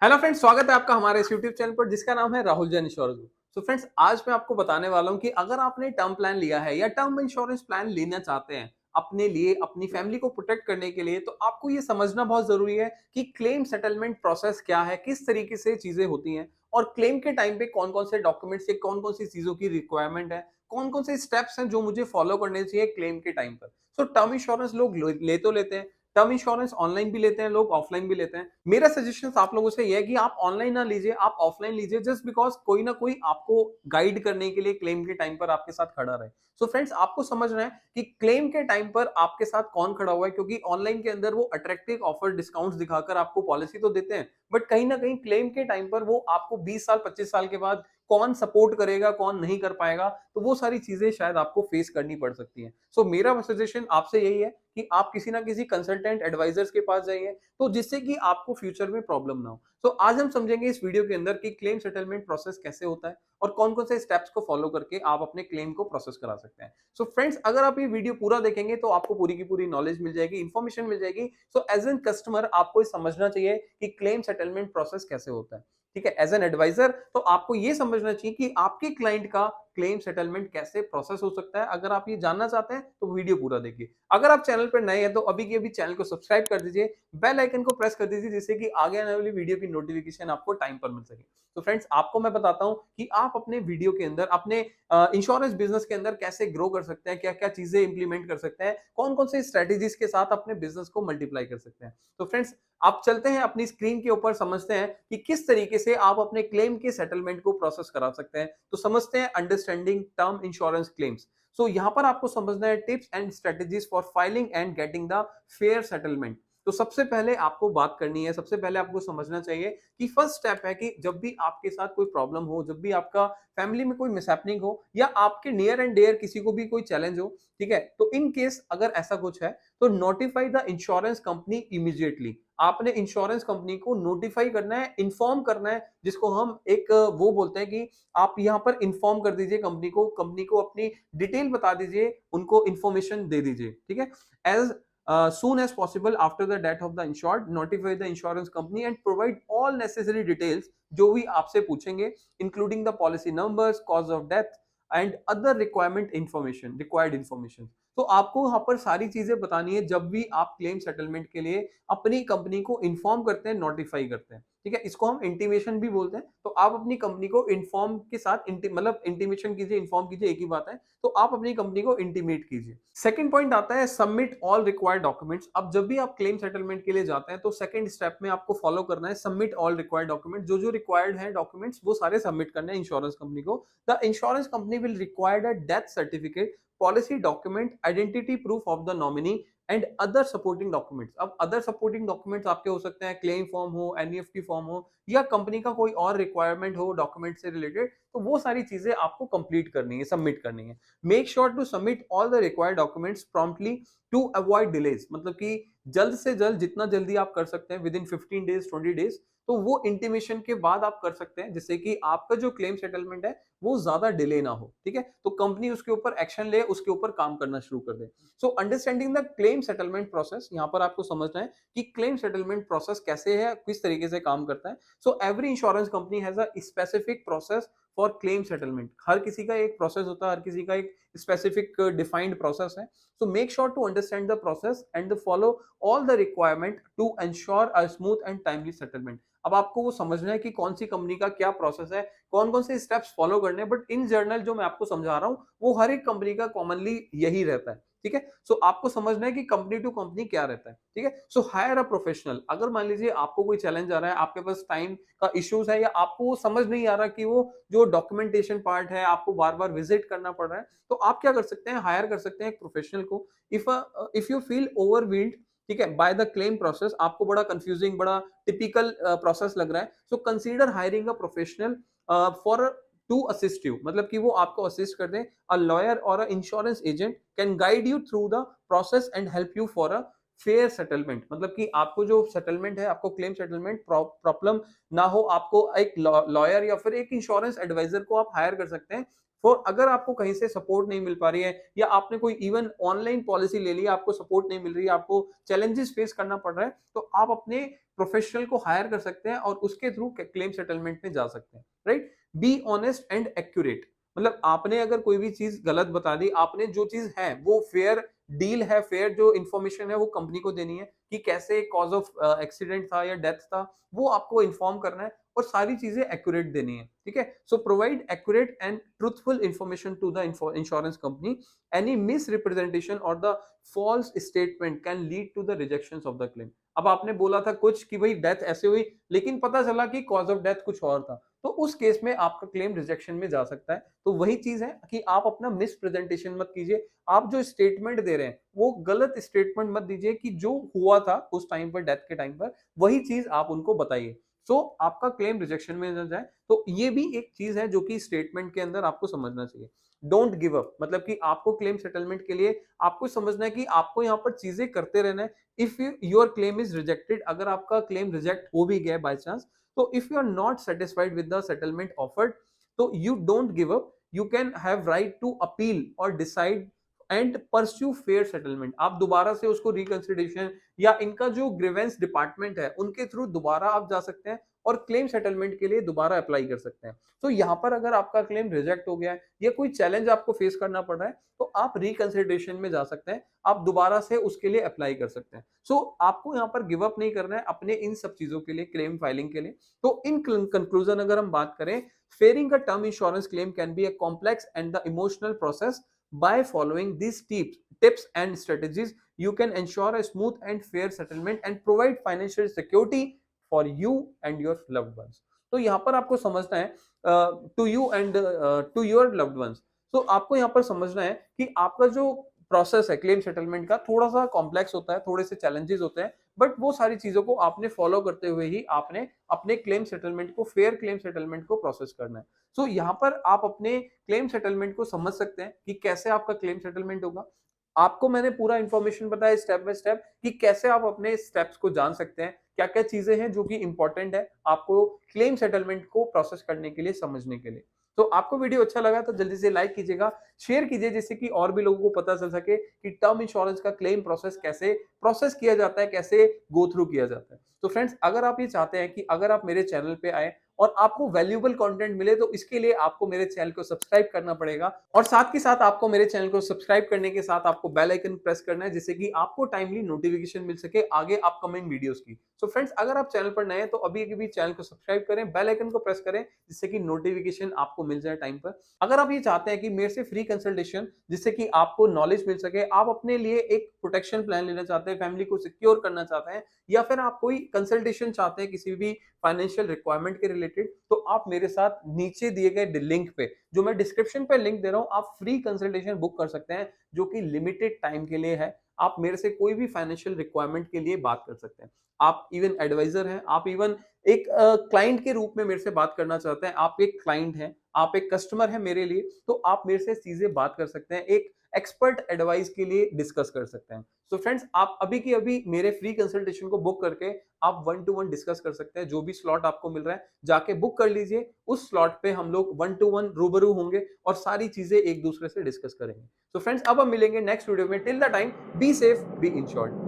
Hello friends, स्वागत है आपका हमारे इस यूट्यूब चैनल पर जिसका नाम है राहुल जैन इंश्योरेंस ग्रुप। तो फ्रेंड्स, आज मैं आपको बताने वाला हूं कि अगर आपने टर्म प्लान लिया है या टर्म इंश्योरेंस प्लान लेना चाहते हैं अपने लिए, अपनी फैमिली को प्रोटेक्ट करने के लिए, तो आपको ये समझना बहुत जरूरी है कि क्लेम सेटलमेंट प्रोसेस क्या है, किस तरीके से चीजें होती हैं और क्लेम के टाइम पे कौन कौन से डॉक्यूमेंट्स या कौन कौन सी चीजों की रिक्वायरमेंट है, कौन कौन से स्टेप्स हैं जो मुझे फॉलो करने चाहिए क्लेम के टाइम पर। सो टर्म इंश्योरेंस लोग ले तो लेते हैं, टर्म इंश्योरेंस ऑनलाइन भी लेते हैं लोग, ऑफलाइन भी लेते हैं। मेरा सजेशन आप लोगों से यह है कि आप ऑनलाइन ना लीजिए, आप ऑफलाइन लीजिए, जस्ट बिकॉज कोई ना कोई आपको गाइड करने के लिए क्लेम के टाइम पर आपके साथ खड़ा रहे। सो फ्रेंड्स, आपको समझना है कि क्लेम के टाइम पर आपके साथ कौन खड़ा हुआ है, क्योंकि ऑनलाइन के अंदर वो अट्रैक्टिव ऑफर डिस्काउंट्स दिखाकर आपको पॉलिसी तो देते हैं, बट कहीं ना कहीं क्लेम के टाइम पर वो आपको 20 साल 25 साल के बाद कौन सपोर्ट करेगा कौन नहीं कर पाएगा, तो वो सारी चीजें शायद आपको फेस करनी पड़ सकती हैं। सो मेरा सजेशन आपसे यही है कि आप किसी ना किसी कंसल्टेंट एडवाइजर्स के पास जाइए, तो जिससे कि आपको फ्यूचर में प्रॉब्लम ना हो। तो आज हम समझेंगे इस वीडियो के अंदर कि क्लेम सेटलमेंट प्रोसेस कैसे होता है और कौन कौन से स्टेप्स को फॉलो करके आप अपने क्लेम को प्रोसेस करा सकते हैं। सो फ्रेंड्स, अगर आप ये वीडियो पूरा देखेंगे तो आपको पूरी की पूरी नॉलेज मिल जाएगी, इंफॉर्मेशन मिल जाएगी। सो एज एन कस्टमर आपको ये समझना चाहिए कि क्लेम सेटलमेंट प्रोसेस कैसे होता है। ठीक है, एज एन एडवाइजर तो आपको ये समझना चाहिए कि आपके क्लाइंट का क्लेम सेटलमेंट कैसे प्रोसेस हो सकता है। अगर आप ये जानना चाहते हैं तो वीडियो पूरा देखिए। अगर आप चैनल पर नए हैं तो अभी के अभी चैनल को सब्सक्राइब कर दीजिए, बेल आइकन को प्रेस कर दीजिए, जिससे कि आगे आने वाली वीडियो की नोटिफिकेशन आपको टाइम पर मिल सके। तो फ्रेंड्स, आपको मैं बताता हूं कि आप अपने वीडियो के अंदर अपने इंश्योरेंस बिजनेस के अंदर कैसे ग्रो कर सकते हैं, क्या क्या चीजें इंप्लीमेंट कर सकते हैं, कौन कौन से स्ट्रेटेजीज के साथ अपने बिजनेस को मल्टीप्लाई कर सकते हैं। तो फ्रेंड्स, आप चलते हैं अपनी स्क्रीन के ऊपर, समझते हैं कि किस तरीके से आप अपने क्लेम के सेटलमेंट को प्रोसेस करा सकते हैं। तो समझते हैं अंडरस्टैंडिंग टर्म इंश्योरेंस क्लेम्स। सो यहां पर आपको समझना है tips and strategies for filing and getting the fair settlement. तो सबसे पहले आपको बात करनी है, सबसे पहले आपको समझना चाहिए कि फर्स्ट स्टेप है कि जब भी आपके साथ कोई प्रॉब्लम हो, जब भी आपका फैमिली में कोई मिसहैपनिंग हो या आपके नियर एंड डियर किसी को भी कोई चैलेंज हो, ठीक है, तो इन केस अगर ऐसा कुछ है तो notify the insurance company immediately. आपने इंश्योरेंस कंपनी को नोटिफाई करना है, इन्फॉर्म करना है, जिसको हम एक वो बोलते हैं कि आप यहां पर इन्फॉर्म कर दीजिए कंपनी को अपनी डिटेल बता दीजिए, उनको इन्फॉर्मेशन दे दीजिए। ठीक है, as soon as possible after the death of the insured, notify the insurance company and provide all necessary details जो भी आपसे पूछेंगे, including the policy numbers, cause of death and other required information। तो आपको वहां पर सारी चीजें बतानी है जब भी आप क्लेम सेटलमेंट के लिए अपनी कंपनी को इन्फॉर्म करते हैं, नोटिफाई करते हैं। ठीक है, इसको हम इंटीमेशन भी बोलते हैं। तो आप अपनी कंपनी को इन्फॉर्म के साथ मतलब इंटीमेशन कीजिए, इन्फॉर्म कीजिए, एक ही बात है। तो आप अपनी कंपनी को इंटीमेट कीजिए। सेकंड पॉइंट आता है सबमिट ऑल रिक्वायर्ड डॉक्यूमेंट्स। अब जब भी आप क्लेम सेटलमेंट के लिए जाते हैं तो सेकंड स्टेप में आपको फॉलो करना है सबमिट ऑल रिक्वायर्ड डॉक्यूमेंट। जो जो रिक्वायर्ड है डॉक्यूमेंट्स वो सारे सबमिट करने हैं इंश्योरेंस कंपनी को। The insurance company will required a death certificate, policy document, identity proof of the nominee and other supporting documents. अब अदर सपोर्टिंग डॉक्यूमेंट्स आपके हो सकते हैं क्लेम फॉर्म हो, एनईएफटी फॉर्म हो, या कंपनी का कोई और रिक्वायरमेंट हो डॉक्यूमेंट से रिलेटेड, तो वो सारी चीजें आपको कंप्लीट करनी है, सबमिट करनी है। Make sure to submit all the required documents promptly to avoid delays. मतलब कि जल्द से जल्द, जितना जल्दी आप कर सकते हैं, विद इन 15 डेज 20 डेज, तो वो इंटीमेशन के बाद आप कर सकते हैं, जिससे कि आपका जो क्लेम सेटलमेंट है वो ज्यादा डिले ना हो। ठीक है, तो कंपनी उसके ऊपर एक्शन ले, उसके ऊपर काम करना शुरू कर दे। So understanding the claim settlement process, यहां पर आपको समझना है कि क्लेम सेटलमेंट प्रोसेस कैसे है, किस तरीके से काम करता है। So every insurance company has a specific process for claim settlement. हर किसी का एक प्रोसेस होता है, हर किसी का एक स्पेसिफिक डिफाइंड प्रोसेस है। So make sure to understand the process and follow all the requirement to ensure a smooth and timely settlement. अब आपको वो समझना है कि कौन सी कंपनी का क्या प्रोसेस है, कौन कौन से स्टेप्स फॉलो करने हैं, बट इन जनरल जो मैं आपको समझा रहा हूं वो हर एक कंपनी का कॉमनली यही रहता है। ठीक है, सो आपको समझना है कि कंपनी टू कंपनी क्या रहता है। ठीक है, सो हायर अ प्रोफेशनल। अगर मान लीजिए आपको कोई चैलेंज आ रहा है, आपके पास टाइम का इश्यूज है, या आपको समझ नहीं आ रहा कि वो जो डॉक्यूमेंटेशन पार्ट है आपको बार बार विजिट करना पड़ रहा है, तो आप क्या कर सकते हैं, हायर कर सकते हैं एक प्रोफेशनल को। इफ यू फील ओवरवेल्ड, ठीक है, बाय द क्लेम प्रोसेस, आपको बड़ा कंफ्यूजिंग, बड़ा टिपिकल प्रोसेस लग रहा है, so consider hiring a professional for to assist you. मतलब कि वो आपको असिस्ट कर दें। अ लॉयर और a insurance agent can guide you through the process and help you for a fair settlement. मतलब कि आपको जो सेटलमेंट है, आपको क्लेम सेटलमेंट प्रॉब्लम ना हो, आपको एक लॉयर या फिर एक इंश्योरेंस एडवाइजर को आप हायर कर सकते हैं फॉर अगर आपको कहीं से सपोर्ट नहीं मिल पा रही है या आपने कोई इवन ऑनलाइन पॉलिसी ले ली, आपको सपोर्ट नहीं मिल रही है, आपको चैलेंजेस फेस करना पड़ रहा है, तो आप अपने प्रोफेशनल को हायर कर सकते हैं और उसके थ्रू क्लेम सेटलमेंट में जा सकते हैं, right. Be honest and accurate, मतलब आपने अगर कोई भी चीज गलत बता दी, आपने जो चीज है वो फेयर डील है, फेयर जो इन्फॉर्मेशन है वो कंपनी को देनी है कि कैसे कॉज ऑफ एक्सीडेंट था या डेथ था, वो आपको इन्फॉर्म करना है और सारी चीजें एक्यूरेट देनी है, ठीक है। So provide accurate and truthful information to the insurance company. Any misrepresentation or the false statement can lead to the rejection of the claim. अब आपने बोला था कुछ कि भाई डेथ ऐसे हुई, लेकिन पता चला कि कॉज ऑफ डेथ कुछ और था, तो उस केस में आपका क्लेम रिजेक्शन में जा सकता है। तो वही चीज है कि आप अपना मिस प्रेजेंटेशन मत कीजिए, आप जो स्टेटमेंट दे रहे हैं वो गलत स्टेटमेंट मत दीजिए कि जो हुआ था उस टाइम पर, डेथ के टाइम पर, वही चीज आप उनको बताइए। सो आपका क्लेम रिजेक्शन में न जाए। तो ये भी एक चीज है जो कि स्टेटमेंट के अंदर आपको समझना चाहिए। डोंट गिव अप, मतलब कि आपको क्लेम सेटलमेंट के लिए आपको समझना है कि आपको यहाँ पर चीजें करते रहना है। If your claim is rejected, अगर आपका क्लेम रिजेक्ट हो भी गया by chance, so if you are not satisfied with the settlement offered, so you don't give up, you can have right to appeal or decide and pursue fair settlement। आप दोबारा से उसको reconsideration या इनका जो ग्रीवेंस डिपार्टमेंट है उनके through दोबारा आप जा सकते हैं और क्लेम सेटलमेंट के लिए दोबारा अप्लाई कर सकते हैं। तो यहाँ पर अगर आपका क्लेम रिजेक्ट हो गया है या कोई चैलेंज आपको फेस करना पड़ रहा है, तो आप रिकंसिडरेशन में जा सकते हैं, आप दोबारा से उसके लिए अप्लाई कर सकते हैं। सो आपको यहाँ पर गिव अप नहीं करना है अपने इन सब चीजों के लिए, क्लेम फाइलिंग के लिए। तो इन कंक्लूजन अगर हम बात करें, fairing a term insurance claim can be a complex and the emotional process. By following these tips and strategies, you can ensure a smooth and fair settlement and provide financial security for you and your loved ones। तो यहाँ पर आपको समझना है to you and to your loved ones. तो आपको यहाँ पर समझना है कि आपका जो प्रोसेस है क्लेम सेटलमेंट का थोड़ा सा कॉम्प्लेक्स होता है, थोड़े से चैलेंजेस होते हैं, बट वो सारी चीजों को आपने फॉलो करते हुए ही आपने अपने क्लेम सेटलमेंट को, फेयर क्लेम सेटलमेंट को प्रोसेस करना है। सो यहाँ पर आप अपने क्लेम सेटलमेंट को समझ सकते हैं कि कैसे आपका क्लेम सेटलमेंट होगा। आपको मैंने पूरा इंफॉर्मेशन बताया स्टेप बाय स्टेप कि कैसे आप अपने स्टेप्स को जान सकते हैं, क्या क्या चीजें हैं जो कि इंपॉर्टेंट है आपको क्लेम सेटलमेंट को प्रोसेस करने के लिए, समझने के लिए। तो आपको वीडियो अच्छा लगा तो जल्दी से लाइक कीजिएगा, शेयर कीजिए, जिससे कि और भी लोगों को पता चल सके कि टर्म इंश्योरेंस का क्लेम प्रोसेस कैसे प्रोसेस किया जाता है, कैसे गो थ्रू किया जाता है। तो फ्रेंड्स, अगर आप ये चाहते हैं कि अगर आप मेरे चैनल पे आए और आपको वैल्यूएबल कंटेंट मिले, तो इसके लिए आपको मेरे चैनल को सब्सक्राइब करना पड़ेगा और साथ के साथ आपको मेरे चैनल को सब्सक्राइब करने के साथ आपको बेल आइकन प्रेस करना है, जिससे कि आपको टाइमली नोटिफिकेशन मिल सके आगे अपकमिंग वीडियोस की। सो फ्रेंड्स, अगर आप चैनल पर नए हैं तो अभी भी चैनल को सब्सक्राइब करें, बेल आइकन को प्रेस करें, जिससे कि नोटिफिकेशन आपको मिल जाए टाइम पर। अगर आप ये चाहते हैं कि मेरे से फ्री कंसल्टेशन, जिससे कि आपको नॉलेज मिल सके, आप अपने लिए एक प्रोटेक्शन प्लान लेना चाहते हैं, फैमिली को सिक्योर करना चाहते हैं, या फिर आप कोई कंसल्टेशन चाहते हैं किसी भी फाइनेंशियल रिक्वायरमेंट के रिलेटेड, तो आप मेरे साथ नीचे दिए गए लिंक पे, जो मैं डिस्क्रिप्शन पे लिंक दे रहा हूं, आप फ्री कंसल्टेशन बुक कर सकते हैं, जो कि लिमिटेड टाइम के लिए है। आप मेरे से कोई भी फाइनेंशियल रिक्वायरमेंट के लिए बात कर सकते हैं। आप इवन एडवाइजर हैं, आप इवन एक क्लाइंट के रूप में मेरे से बात करना चाहते हैं, आप एक क्लाइंट हैं, आप एक कस्टमर हैं मेरे लिए, तो आप मेरे से चीजें बात कर सकते हैं, एक एक्सपर्ट एडवाइस के लिए डिस्कस कर सकते हैं। सो फ्रेंड्स, आप अभी की अभी मेरे फ्री कंसल्टेशन को बुक करके आप 1-to-1 डिस्कस कर सकते हैं। जो भी स्लॉट आपको मिल रहा है जाके बुक कर लीजिए, उस स्लॉट पे हम लोग 1-to-1 रूबरू होंगे और सारी चीजें एक दूसरे से डिस्कस करेंगे। सो फ्रेंड्स, अब हम मिलेंगे नेक्स्ट वीडियो में। Till the time, be safe, be insured.